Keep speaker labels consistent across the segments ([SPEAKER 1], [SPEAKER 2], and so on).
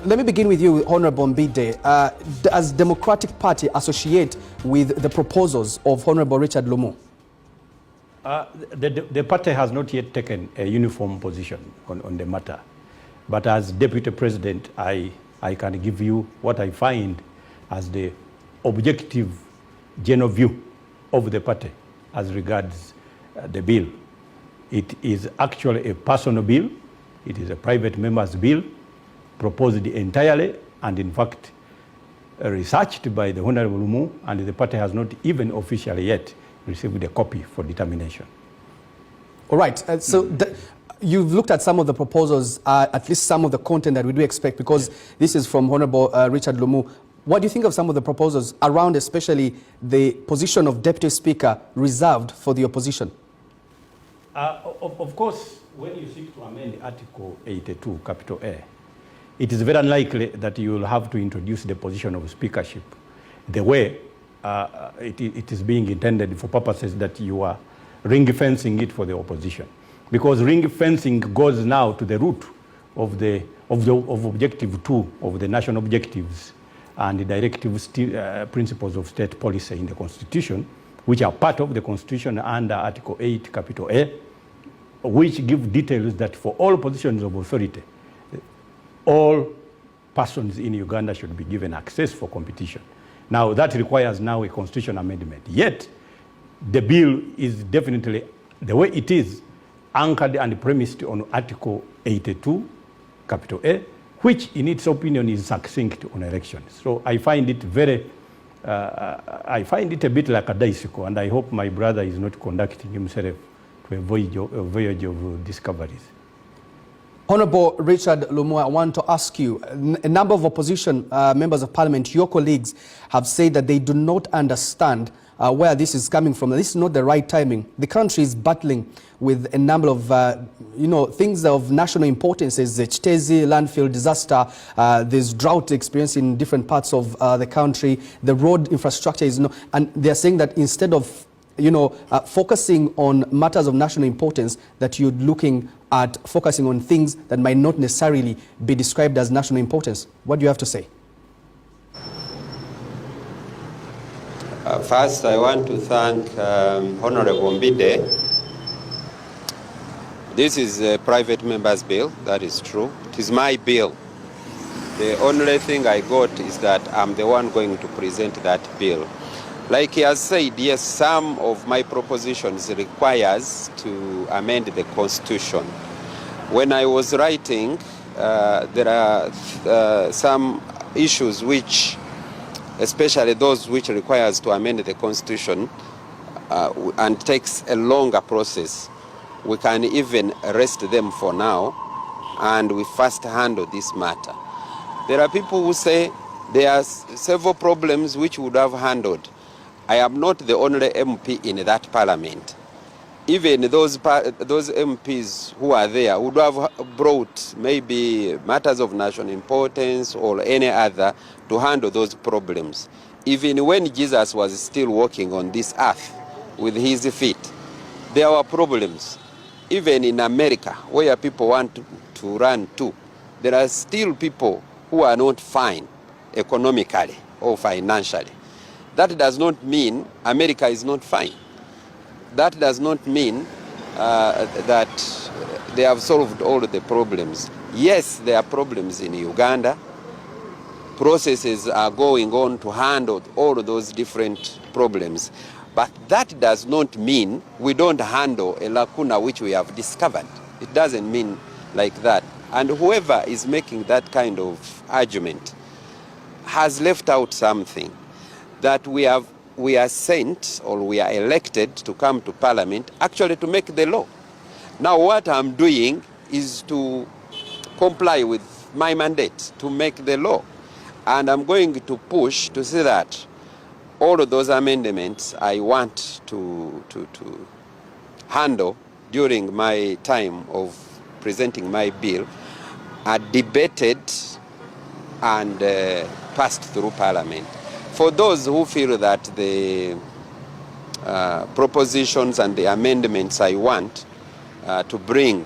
[SPEAKER 1] Let me begin with you, Honorable Mbide. Does Democratic Party associate with the proposals of Honorable Richard Lumu?
[SPEAKER 2] The party has not yet taken a uniform position on the matter. But as Deputy President, I can give you what I find as the objective general view of the party as regards the bill. It is actually a personal bill. It is a private member's bill proposed entirely and in fact researched by the Honorable Lumu, and the party has not even officially yet received a copy for determination.
[SPEAKER 1] All right. You've looked at some of the proposals, at least some of the content that we do expect, because this is from Honorable Richard Lumu. What do you think of some of the proposals around especially the position of Deputy Speaker reserved for the opposition?
[SPEAKER 2] Of course, when you seek to amend Article 82, capital A, it is very unlikely that you will have to introduce the position of speakership the way it is being intended for purposes that you are ring-fencing it for the opposition. Because ring-fencing goes now to the root of Objective 2 of the national objectives and the directive principles of state policy in the Constitution, which are part of the Constitution under Article 8, capital A, which give details that for all positions of authority, all persons in Uganda should be given access for competition. Now, that requires now a constitutional amendment. Yet, the bill is definitely, the way it is, anchored and premised on Article 82, capital A, which in its opinion is succinct on elections. So I find it a bit like a bicycle, and I hope my brother is not conducting himself to a voyage of discoveries.
[SPEAKER 1] Honorable Richard Lumu, I want to ask you, a number of opposition members of parliament, your colleagues, have said that they do not understand where this is coming from. This is not the right timing. The country is battling with a number of things of national importance. There's the Chitezi landfill disaster, there's drought experience in different parts of the country, the road infrastructure is no, and they're saying that instead of focusing on matters of national importance, that you're looking at focusing on things that might not necessarily be described as national importance. What do you have to say?
[SPEAKER 3] First, I want to thank Honorable Mbide. This is a private member's bill, that is true. It is my bill. The only thing I got is that I'm the one going to present that bill. Like he has said, yes, some of my propositions requires to amend the Constitution. When I was writing, there are some issues which, especially those which requires to amend the Constitution and takes a longer process. We can even rest them for now and we first handle this matter. There are people who say there are several problems which would have handled. I am not the only MP in that parliament. Even those MPs who are there would have brought maybe matters of national importance or any other to handle those problems. Even when Jesus was still walking on this earth with his feet, there were problems. Even in America, where people want to run to, there are still people who are not fine economically or financially. That does not mean America is not fine. That does not mean that they have solved all the problems. Yes, there are problems in Uganda. Processes are going on to handle all of those different problems. But that does not mean we don't handle a lacuna which we have discovered. It doesn't mean like that. And whoever is making that kind of argument has left out something. That we are sent or we are elected to come to Parliament actually to make the law. Now what I'm doing is to comply with my mandate to make the law. And I'm going to push to see that all of those amendments I want to handle during my time of presenting my bill are debated and passed through Parliament. For those who feel that the propositions and the amendments I want to bring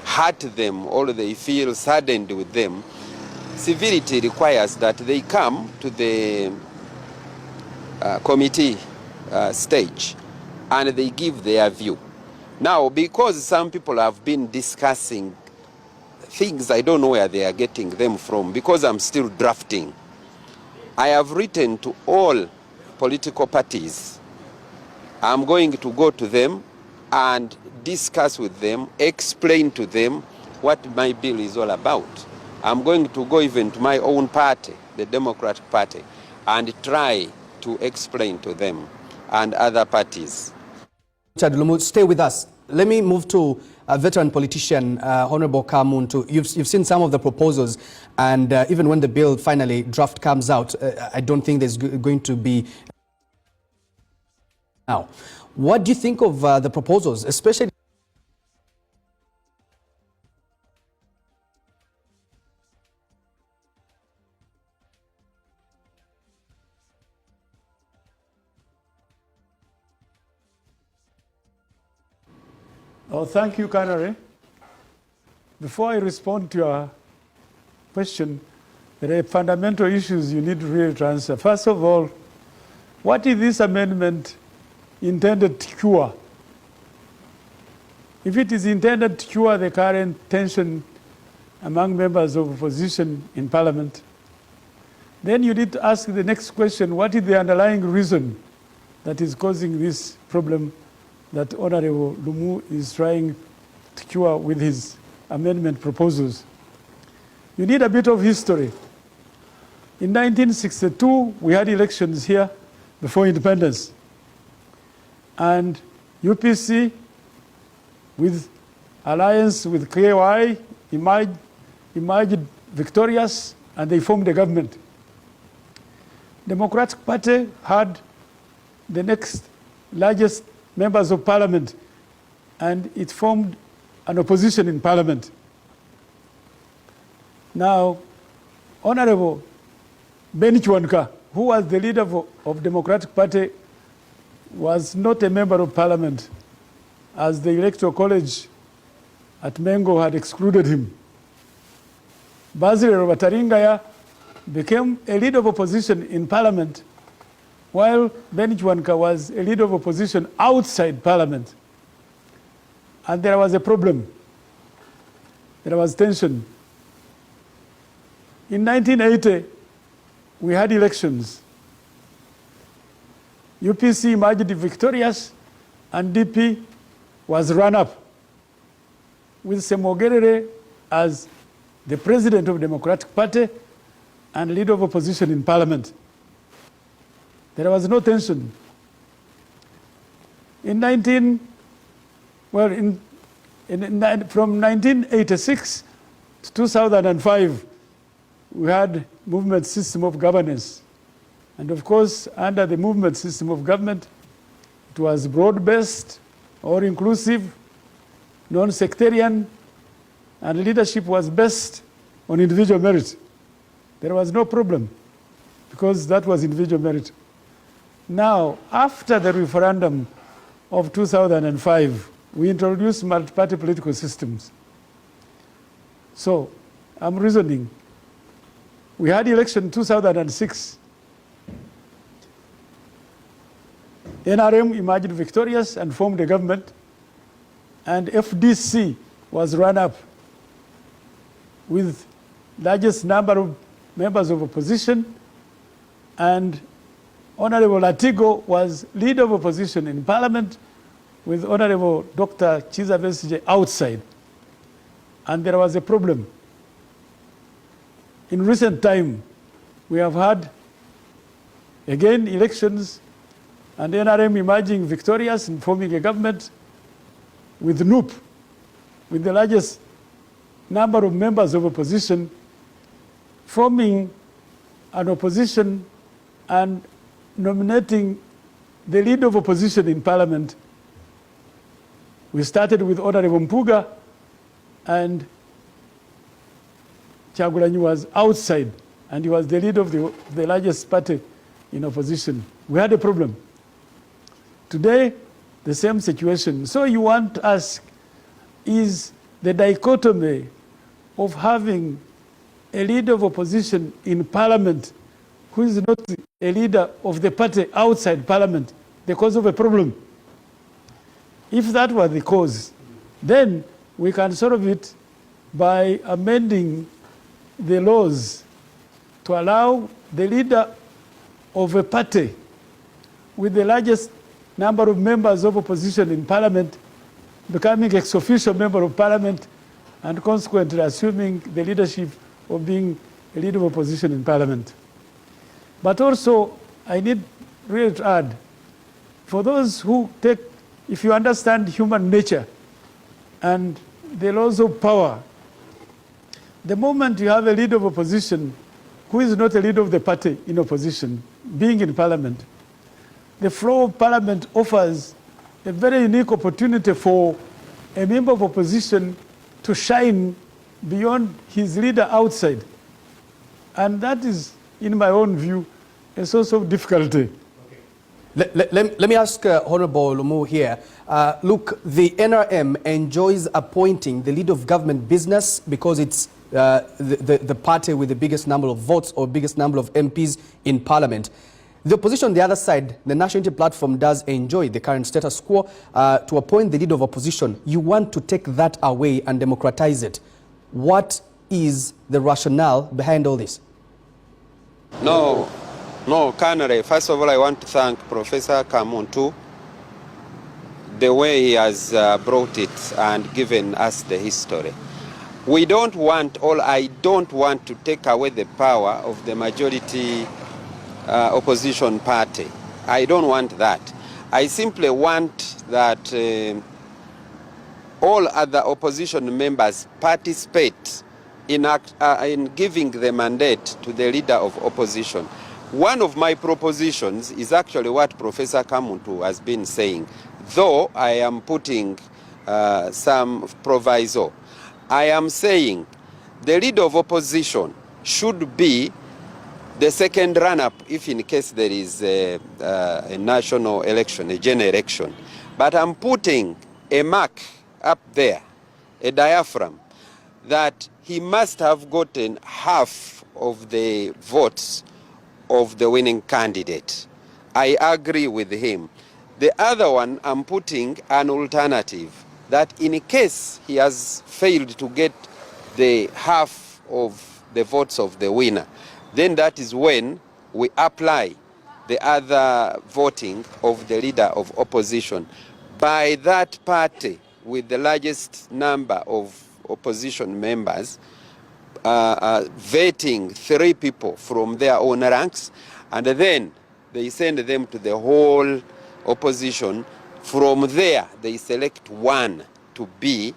[SPEAKER 3] hurt them or they feel saddened with them, civility requires that they come to the committee stage and they give their view. Now, because some people have been discussing things, I don't know where they are getting them from, because I'm still drafting. I have written to all political parties. I'm going to go to them and discuss with them, explain to them what my bill is all about. I'm going to go even to my own party, the Democratic Party, and try to explain to them and other parties.
[SPEAKER 1] Richard Lumu, stay with us. Let me move to a veteran politician, Honorable Kamuntu. You've seen some of the proposals, and even when the bill finally draft comes out, I don't think there's going to be. Now, what do you think of the proposals, especially?
[SPEAKER 4] Oh, thank you, Canary. Before I respond to your question, there are fundamental issues you need to really answer. First of all, what is this amendment intended to cure? If it is intended to cure the current tension among members of opposition in Parliament, then you need to ask the next question, what is the underlying reason that is causing this problem that Honorable Lumu is trying to cure with his amendment proposals? You need a bit of history. In 1962, we had elections here before independence. And UPC, with alliance with KY, emerged victorious, and they formed a government. Democratic Party had the next largest members of Parliament, and it formed an opposition in Parliament. Now, Honorable Ben Chwanka, who was the leader of Democratic Party, was not a member of Parliament, as the Electoral College at Mengo had excluded him. Basil Robataringaya became a leader of opposition in Parliament, while Ben Chwanka was a leader of opposition outside Parliament. And there was a problem. There was tension. In 1980, we had elections. UPC emerged victorious, and DP was run up, with Semogerere as the president of the Democratic Party and leader of opposition in Parliament. There was no tension. From 1986 to 2005, we had movement system of governance. And of course, under the movement system of government, it was broad-based, all-inclusive, non-sectarian, and leadership was based on individual merit. There was no problem, because that was individual merit. Now, after the referendum of 2005, we introduced multi-party political systems. So, I'm reasoning. We had election in 2006. NRM emerged victorious and formed a government, and FDC was run up with largest number of members of opposition, and Honorable Latigo was leader of opposition in Parliament with Honorable Dr. Chiza Besigye outside. And there was a problem. In recent time, we have had, again, elections, and NRM emerging victorious and forming a government with NUP, with the largest number of members of opposition, forming an opposition and nominating the leader of opposition in Parliament. We started with Honorable Mpuga, and Kyagulanyi was outside, and he was the leader of the largest party in opposition. We had a problem. Today, the same situation. So you want to ask, is the dichotomy of having a leader of opposition in parliament who is not a leader of the party outside parliament the cause of a problem? If that were the cause, then we can solve it by amending the laws to allow the leader of a party with the largest number of members of opposition in parliament becoming ex-officio member of parliament and consequently assuming the leadership of being a leader of opposition in parliament. But also, I need really to add, for those who take, if you understand human nature and the laws of power, the moment you have a leader of opposition who is not a leader of the party in opposition, being in parliament, the floor of parliament offers a very unique opportunity for a member of opposition to shine beyond his leader outside. And that is, in my own view, a source of difficulty.
[SPEAKER 1] Let me ask Honorable Lumu here. Look, the NRM enjoys appointing the leader of government business because it's the party with the biggest number of votes or biggest number of MPs in parliament. The opposition on the other side, the National Unity Platform, does enjoy the current status quo to appoint the leader of opposition. You want to take that away and democratize it. What is the rationale behind all this?
[SPEAKER 3] No, Colonel, first of all, I want to thank Professor Kamuntu the way he has brought it and given us the history. We don't want, or I don't want to take away the power of the majority opposition party. I don't want that. I simply want that all other opposition members participate in giving the mandate to the leader of opposition. One of my propositions is actually what Professor Kamuntu has been saying, though I am putting some proviso. I am saying the leader of opposition should be the second run-up if in case there is a national election, a general election. But I'm putting a mark up there, a diaphragm, that he must have gotten half of the votes of the winning candidate. I agree with him. The other one, I'm putting an alternative, that in case he has failed to get the half of the votes of the winner, then that is when we apply the other voting of the leader of opposition by that party with the largest number of opposition members, vetting 3 people from their own ranks, and then they send them to the whole opposition. From there, they select one to be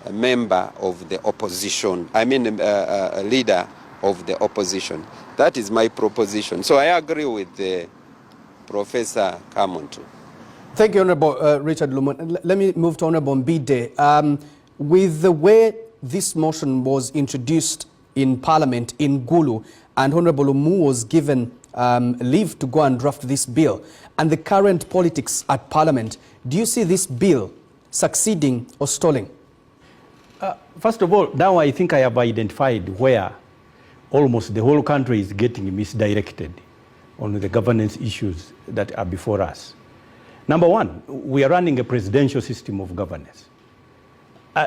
[SPEAKER 3] a member of the opposition, I mean a leader of the opposition. That is my proposition. So I agree with Professor Kamuntu.
[SPEAKER 1] Thank you, Honorable Richard Lumu. Let me move to Honorable Mbide. With the way this motion was introduced in Parliament in Gulu, and Honorable Lumu was given leave to go and draft this bill, and the current politics at Parliament, do you see this bill succeeding or stalling?
[SPEAKER 2] First of all, now I think I have identified where almost the whole country is getting misdirected on the governance issues that are before us. Number one, we are running a presidential system of governance.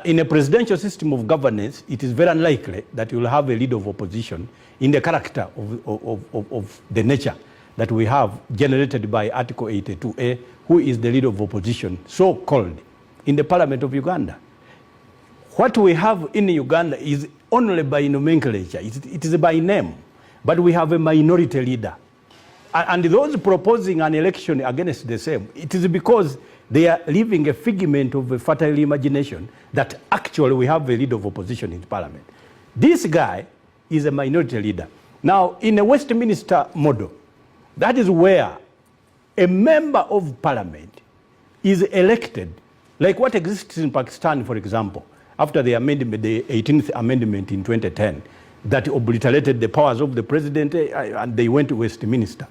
[SPEAKER 2] In a presidential system of governance, it is very unlikely that you will have a leader of opposition in the character of the nature that we have generated by Article 82A, who is the leader of opposition, so-called, in the Parliament of Uganda. What we have in Uganda is only by nomenclature, it is by name, but we have a minority leader. And those proposing an election against the same, it is because they are living a figment of a fertile imagination that actually we have a leader of opposition in Parliament. This guy is a minority leader. Now, in a Westminster model, that is where a member of Parliament is elected, like what exists in Pakistan, for example, after the amendment, the 18th Amendment in 2010, that obliterated the powers of the president, and they went to Westminster.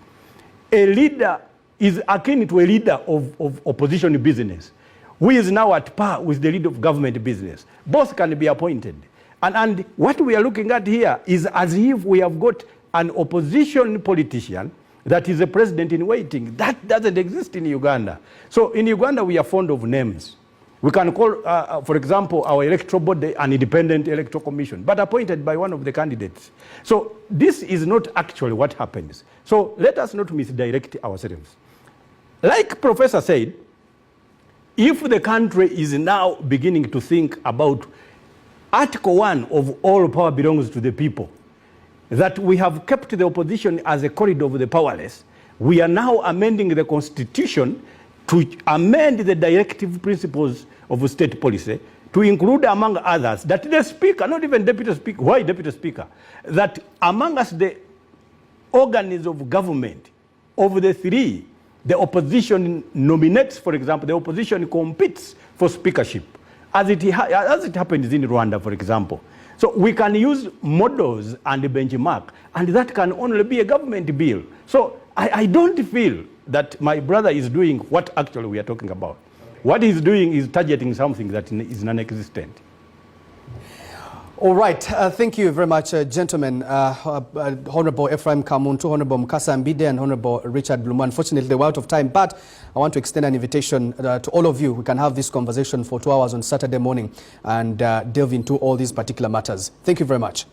[SPEAKER 2] A leader is akin to a leader of opposition business, who is now at par with the leader of government business. Both can be appointed. And what we are looking at here is as if we have got an opposition politician that is a president in waiting. That doesn't exist in Uganda. So in Uganda, we are fond of names. We can call, for example, our electoral body an independent electoral commission, but appointed by one of the candidates. So this is not actually what happens. So let us not misdirect ourselves. Like Professor said, if the country is now beginning to think about Article 1 of all power belongs to the people, that we have kept the opposition as a corridor of the powerless, we are now amending the Constitution to amend the directive principles of state policy to include, among others, that the Speaker, not even Deputy Speaker, why Deputy Speaker, that among us the organs of government, of the three, the opposition nominates, for example, the opposition competes for speakership, as it happens in Rwanda, for example. So we can use models and benchmark, and that can only be a government bill. So I don't feel that my brother is doing what actually we are talking about. What he's doing is targeting something that is non-existent.
[SPEAKER 1] All right, thank you very much, gentlemen. Honorable Ephraim Kamuntu, Honorable Mukasa Mbide, and Honorable Richard Lumu. Unfortunately, we're out of time, but I want to extend an invitation to all of you. We can have this conversation for 2 hours on Saturday morning and delve into all these particular matters. Thank you very much.